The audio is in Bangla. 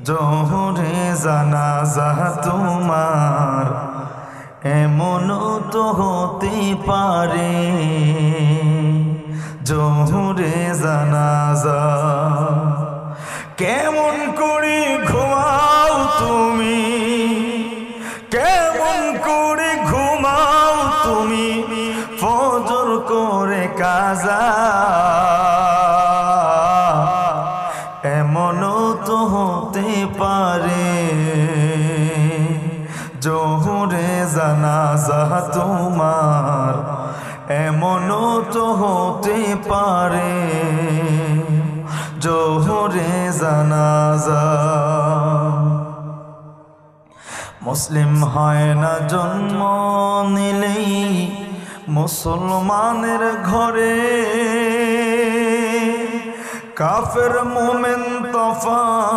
জোহরে জানাজা তোমার এমনও তো হতে পারে। জোহরে জানাজা কেমন করে ঘুমাও তুমি, কেমন করে ঘুমাও তুমি, ফজর করে কাজা। এমনও তো হতে পারে জোহরে জানাজা তোমার এমনও তো হতে পারে জোহরে জানাজা। মুসলিম হয় না জন্ম নিলেই মুসলমানের ঘরে, কাফের মুমিন তফা